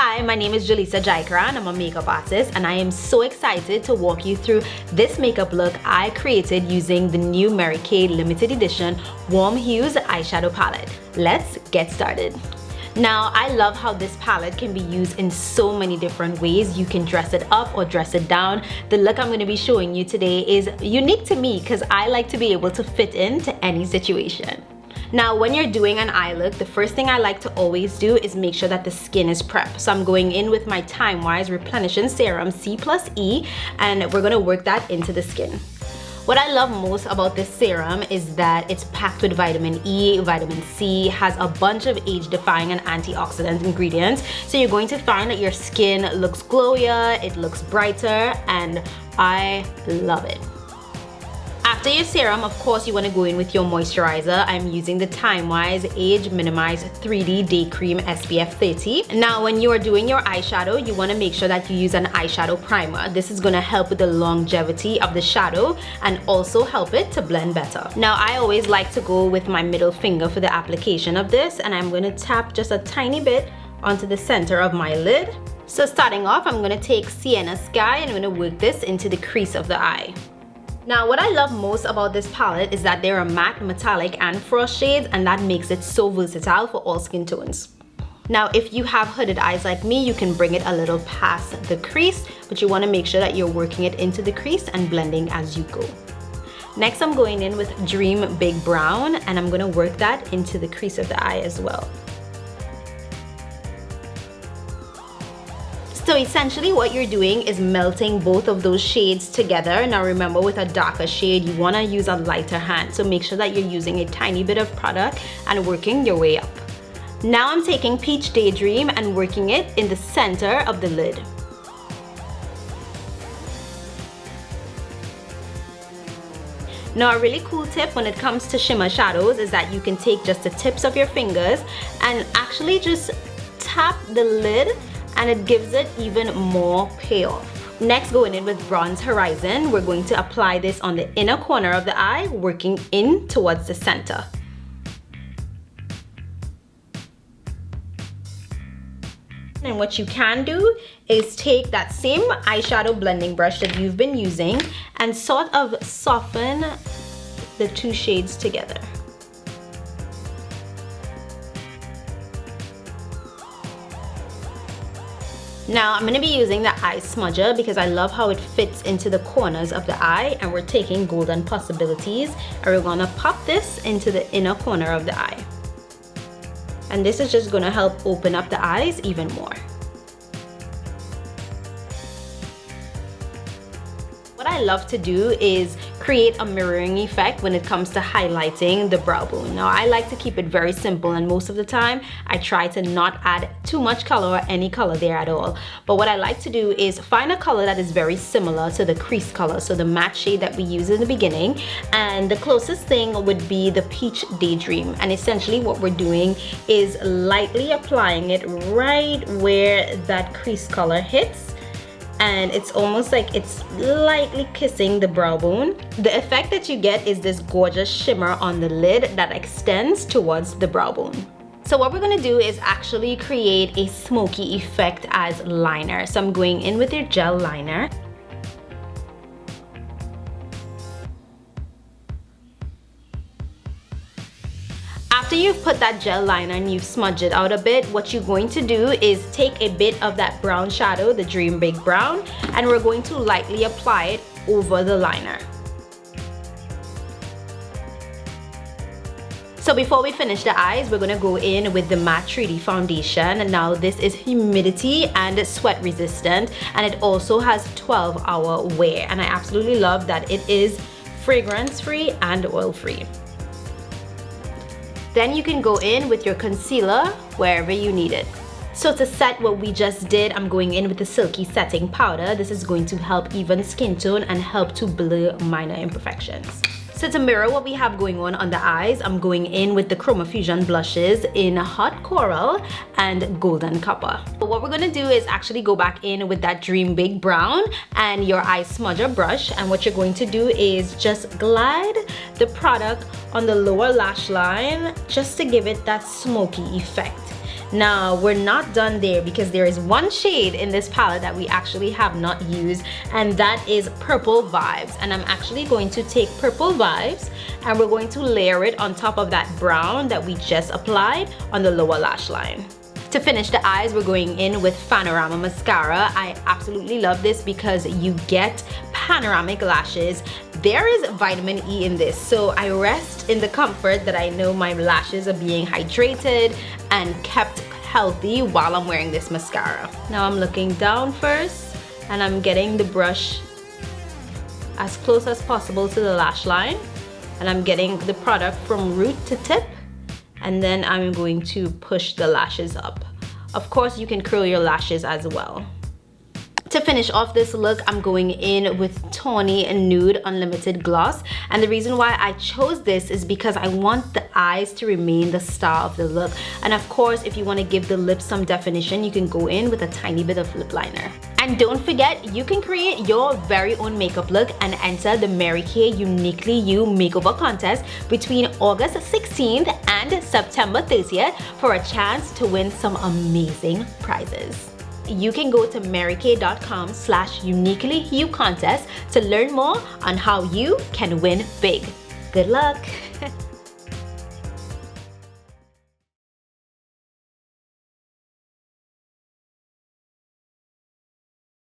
Hi, my name is Jaleesa Jaikaran. I'm a makeup artist and I am so excited to walk you through this makeup look I created using the new Mary Kay limited edition Warm Hues eyeshadow palette. Let's get started. Now, I love how this palette can be used in so many different ways. You can dress it up or dress it down. The look I'm going to be showing you today is unique to me because I like to be able to fit into any situation. Now, when you're doing an eye look, the first thing I like to always do is make sure that the skin is prepped. So I'm going in with my Time Wise Replenishing Serum C+E, and we're going to work that into the skin. What I love most about this serum is that it's packed with vitamin E, vitamin C, has a bunch of age-defying and antioxidant ingredients. So you're going to find that your skin looks glowier, it looks brighter, and I love it. After your serum, of course, you want to go in with your moisturizer. I'm using the Time Wise Age Minimize 3D Day Cream SPF 30. Now, when you are doing your eyeshadow, you want to make sure that you use an eyeshadow primer. This is going to help with the longevity of the shadow and also help it to blend better. Now, I always like to go with my middle finger for the application of this, and I'm going to tap just a tiny bit onto the center of my lid. So starting off, I'm going to take Sienna Sky and I'm going to work this into the crease of the eye. Now, what I love most about this palette is that there are matte, metallic, and frost shades, and that makes it so versatile for all skin tones. Now, if you have hooded eyes like me, you can bring it a little past the crease, but you want to make sure that you're working it into the crease and blending as you go. Next, I'm going in with Dream Big Brown, and I'm going to work that into the crease of the eye as well. So essentially what you're doing is melting both of those shades together. Now remember, with a darker shade, you want to use a lighter hand. So make sure that you're using a tiny bit of product and working your way up. Now I'm taking Peach Daydream and working it in the center of the lid. Now, a really cool tip when it comes to shimmer shadows is that you can take just the tips of your fingers and actually just tap the lid, and it gives it even more payoff. Next, going in with Bronze Horizon, we're going to apply this on the inner corner of the eye, working in towards the center. And what you can do is take that same eyeshadow blending brush that you've been using and sort of soften the two shades together. Now I'm going to be using the eye smudger because I love how it fits into the corners of the eye, and we're taking Golden Possibilities and we're going to pop this into the inner corner of the eye. And this is just going to help open up the eyes even more. What I love to do is create a mirroring effect when it comes to highlighting the brow bone. Now, I like to keep it very simple, and most of the time I try to not add too much color or any color there at all. But what I like to do is find a color that is very similar to the crease color, so the matte shade that we use in the beginning, and the closest thing would be the Peach Daydream. And essentially what we're doing is lightly applying it right where that crease color hits, and it's almost like it's lightly kissing the brow bone. The effect that you get is this gorgeous shimmer on the lid that extends towards the brow bone. So what we're gonna do is actually create a smoky effect as liner. So I'm going in with your gel liner. After you've put that gel liner and you've smudged it out a bit, what you're going to do is take a bit of that brown shadow, the Dream Big Brown, and we're going to lightly apply it over the liner. So before we finish the eyes, we're going to go in with the matte 3D foundation. And now this is humidity and sweat resistant, and it also has 12-hour wear, and I absolutely love that it is fragrance free and oil free. Then you can go in with your concealer wherever you need it. So to set what we just did, I'm going in with the Silky Setting Powder. This is going to help even skin tone and help to blur minor imperfections. So to mirror what we have going on the eyes, I'm going in with the Chroma Fusion blushes in Hot Coral and Golden Copper. But what we're going to do is actually go back in with that Dream Big Brown and your eye smudger brush, and what you're going to do is just glide the product on the lower lash line just to give it that smoky effect. Now we're not done there because there is one shade in this palette that we actually have not used, and that is Purple Vibes. And I'm actually going to take Purple Vibes and we're going to layer it on top of that brown that we just applied on the lower lash line. To finish the eyes, we're going in with Panorama Mascara. I absolutely love this because you get panoramic lashes. There is vitamin E in this, so I rest in the comfort that I know my lashes are being hydrated and kept healthy while I'm wearing this mascara. Now I'm looking down first and I'm getting the brush as close as possible to the lash line, and I'm getting the product from root to tip, and then I'm going to push the lashes up. Of course, you can curl your lashes as well. To finish off this look, I'm going in with Tawny Nude Unlimited Gloss, and the reason why I chose this is because I want the eyes to remain the star of the look. And of course, if you want to give the lips some definition, you can go in with a tiny bit of lip liner. And don't forget, you can create your very own makeup look and enter the Mary Kay Uniquely You Makeover Contest between August 16th and September 30th for a chance to win some amazing prizes. You can go to marykay.com/uniquelyyou contest to learn more on how you can win big. Good luck!